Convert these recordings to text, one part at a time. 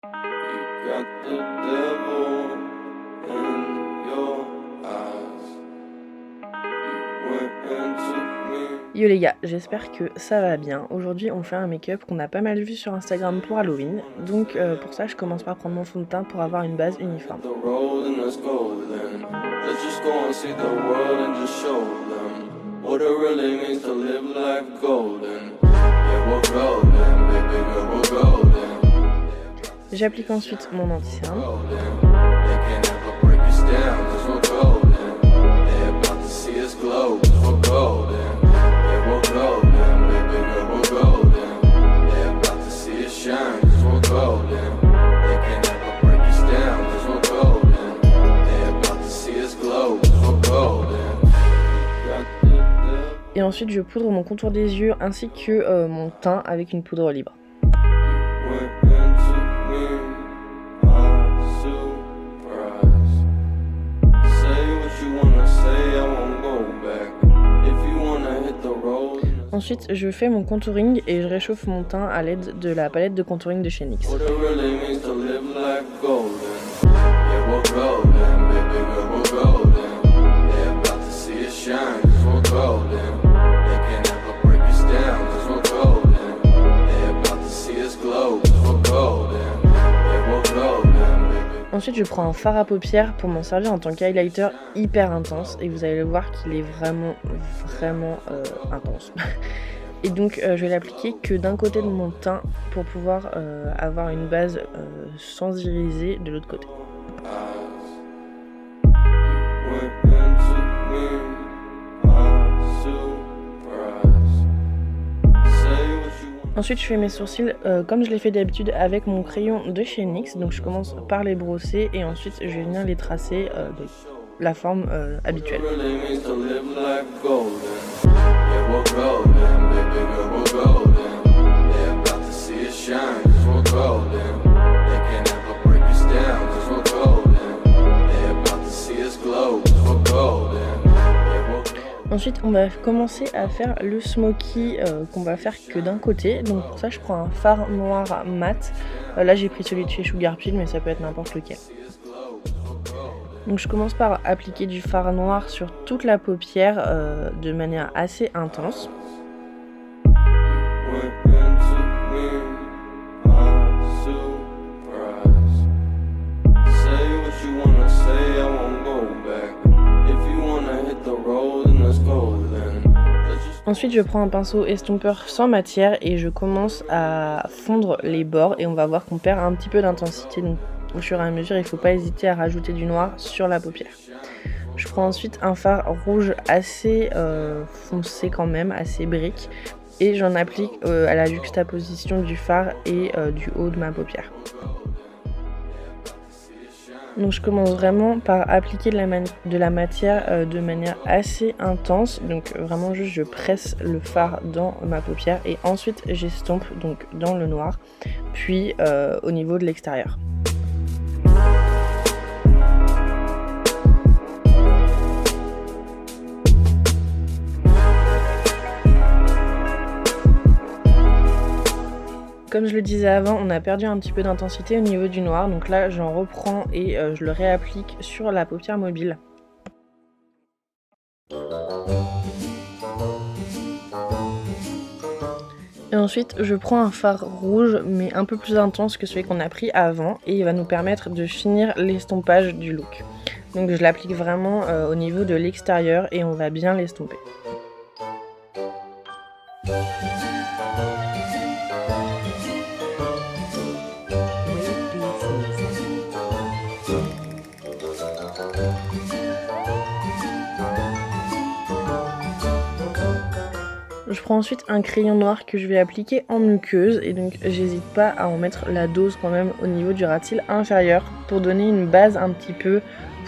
You got the devil in your eyes. You went and took me. Yo les gars, j'espère que ça va bien. Aujourd'hui on fait un make-up qu'on a pas mal vu sur Instagram pour Halloween. Donc pour ça je commence par prendre mon fond de teint pour avoir une base uniforme. The road and let's go then. Let's just go and see the world and just show them what it really means to live life golden. Yeah, we're golden, baby girl, we're golden. J'applique ensuite mon anti-cerne. Golden. They can't ever break us down 'cause we're golden. They're about to see us glow 'cause we're golden. Yeah, we're golden, baby girl, we're golden. They're about to see us shine 'cause we're golden. They can't ever break us down 'cause we're golden. They're about to see us glow 'cause we're golden. Got the devil. Et ensuite je poudre mon contour des yeux ainsi que mon teint avec une poudre libre. Went and took me by surprise. Say what you wanna say, I won't go back. If you wanna hit the road. Ensuite je fais mon contouring et je réchauffe mon teint à l'aide de la palette de contouring de chez NYX. What it really means to live life golden. Yeah, we're golden, baby girl, we're golden. They're about to see us shine 'cause we're golden. They can't ever break us down 'cause we're golden. They're about to see us glow 'cause we're golden. Yeah, we're golden, baby. Ensuite je prends un fard à paupières pour m'en servir en tant qu'highlighter hyper intense et vous allez le voir qu'il est vraiment intense. Et donc je vais l'appliquer que d'un côté de mon teint pour pouvoir avoir une base sans iriser de l'autre côté. Went and took me by surprise. Say what you want. Ensuite je fais mes sourcils comme je l'ai fait d'habitude avec mon crayon de chez NYX. Donc je commence par les brosser et ensuite je vais venir les tracer de la forme habituelle. What it really means to live life golden. Yeah, we're golden, baby girl, we're golden. They're about to see us shine 'cause we're golden. They can't ever break us down 'cause we're golden. They're about to see us glow 'cause we're golden. Yeah, we're golden. Ensuite on va commencer à faire le smoky qu'on va faire que d'un côté. Donc pour ça je prends un fard noir mat. Là j'ai pris celui de chez Sugar Pill mais ça peut être n'importe lequel. Donc je commence par appliquer du fard noir sur toute la paupière de manière assez intense. Went and took me by surprise. Say what you wanna say, I won't go back. If you wanna hit the road, then let's go then. Let's just Ensuite je prends un pinceau estompeur sans matière et je commence à fondre les bords et on va voir qu'on perd un petit peu d'intensité. Donc au fur et à mesure il ne faut pas hésiter à rajouter du noir sur la paupière. Je prends ensuite un fard rouge assez foncé quand même, assez brique. Et j'en applique à la juxtaposition du fard et du haut de ma paupière. Donc je commence vraiment par appliquer de la matière de manière assez intense. Donc vraiment juste je presse le fard dans ma paupière et ensuite j'estompe donc dans le noir, puis au niveau de l'extérieur. Comme je le disais avant, on a perdu un petit peu d'intensité au niveau du noir, donc là j'en reprends et je le réapplique sur la paupière mobile. Et ensuite je prends un fard rouge mais un peu plus intense que celui qu'on a pris avant et il va nous permettre de finir l'estompage du look. Donc je l'applique vraiment au niveau de l'extérieur et on va bien l'estomper. Je prends ensuite un crayon noir que je vais appliquer en muqueuse et donc j'hésite pas à en mettre la dose quand même au niveau du ras de cils inférieur pour donner une base un petit peu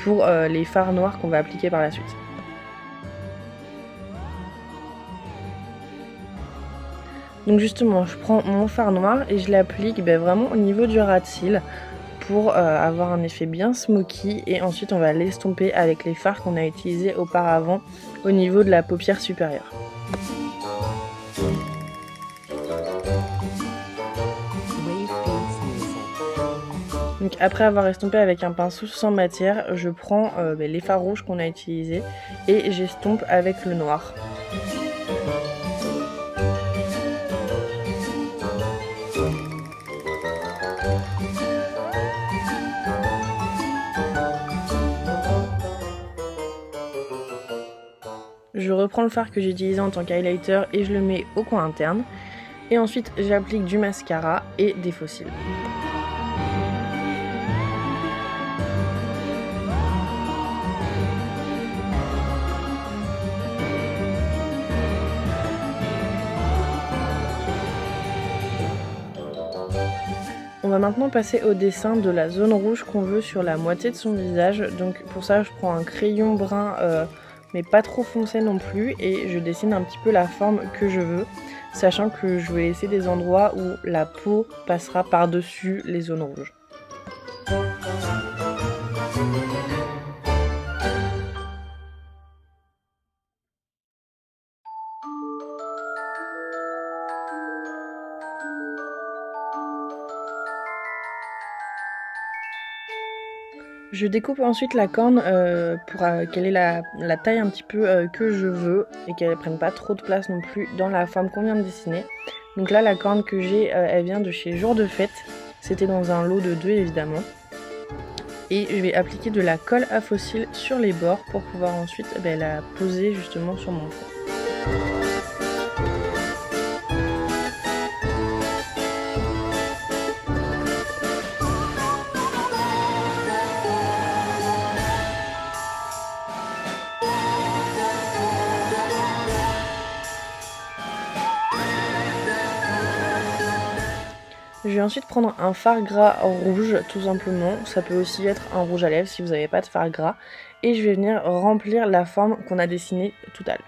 pour les fards noirs qu'on va appliquer par la suite. Donc justement je prends mon fard noir et je l'applique vraiment au niveau du ras de cils pour avoir un effet bien smoky et ensuite on va l'estomper avec les fards qu'on a utilisés auparavant au niveau de la paupière supérieure. Donc après avoir estompé avec un pinceau sans matière, je prends les fards rouges qu'on a utilisés et j'estompe avec le noir. Je reprends le fard que j'ai utilisé en tant qu'highlighter et je le mets au coin interne. Et ensuite j'applique du mascara et des faux cils. On va maintenant passer au dessin de la zone rouge qu'on veut sur la moitié de son visage. Donc pour ça je prends un crayon brun mais pas trop foncé non plus et je dessine un petit peu la forme que je veux, sachant que je vais laisser des endroits où la peau passera par-dessus les zones rouges. Je découpe ensuite la corne pour qu'elle ait la taille un petit peu que je veux et qu'elle ne prenne pas trop de place non plus dans la forme qu'on vient de dessiner. Donc là la corne que j'ai elle vient de chez Jour de Fête, c'était dans un lot de 2 évidemment. Et je vais appliquer de la colle à faux cils sur les bords pour pouvoir ensuite la poser justement sur mon front. Je vais ensuite prendre un fard gras rouge tout simplement, ça peut aussi être un rouge à lèvres si vous n'avez pas de fard gras, et je vais venir remplir la forme qu'on a dessinée tout à l'heure.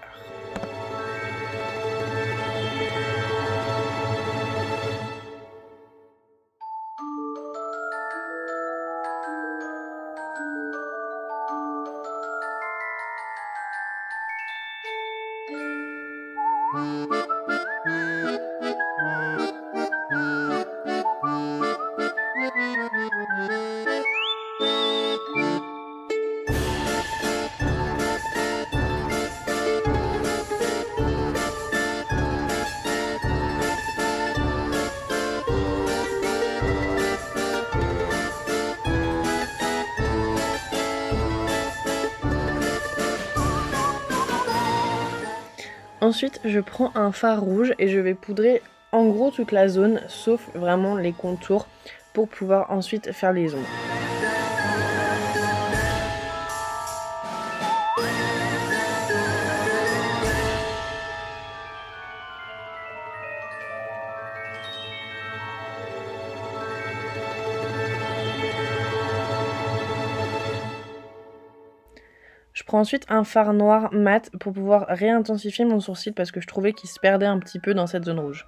Ensuite, je prends un fard rouge et je vais poudrer en gros toute la zone, sauf vraiment les contours, pour pouvoir ensuite faire les ombres. Je prends ensuite un fard noir mat pour pouvoir réintensifier mon sourcil parce que je trouvais qu'il se perdait un petit peu dans cette zone rouge.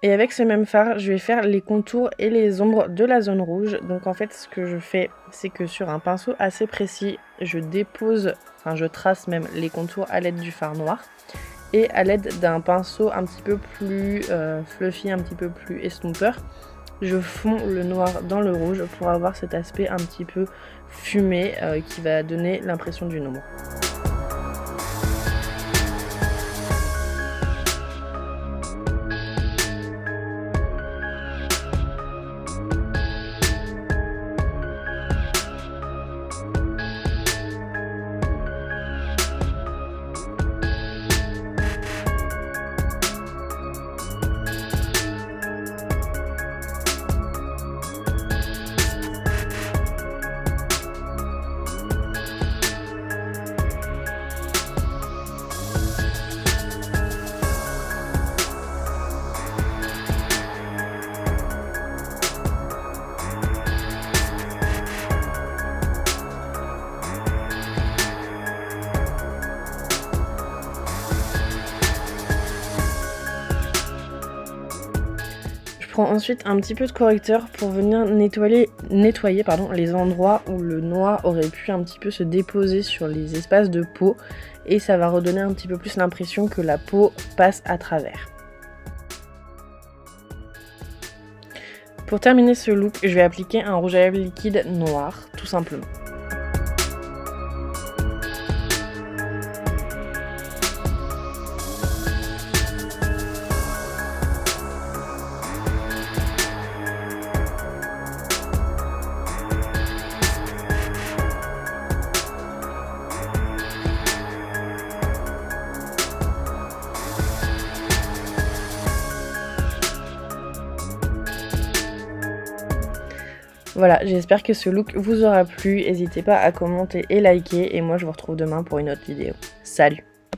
Et avec ce même fard, je vais faire les contours et les ombres de la zone rouge. Donc en fait, ce que je fais, c'est que sur un pinceau assez précis, je trace même les contours à l'aide du fard noir. Et à l'aide d'un pinceau un petit peu plus fluffy, un petit peu plus estompeur, je fonds le noir dans le rouge pour avoir cet aspect un petit peu fumé qui va donner l'impression d'une ombre. Je prends ensuite un petit peu de correcteur pour venir nettoyer les endroits où le noir aurait pu un petit peu se déposer sur les espaces de peau et ça va redonner un petit peu plus l'impression que la peau passe à travers. Pour terminer ce look, je vais appliquer un rouge à lèvres liquide noir, tout simplement. Voilà, j'espère que ce look vous aura plu. N'hésitez pas à commenter et liker. Et moi, je vous retrouve demain pour une autre vidéo. Salut!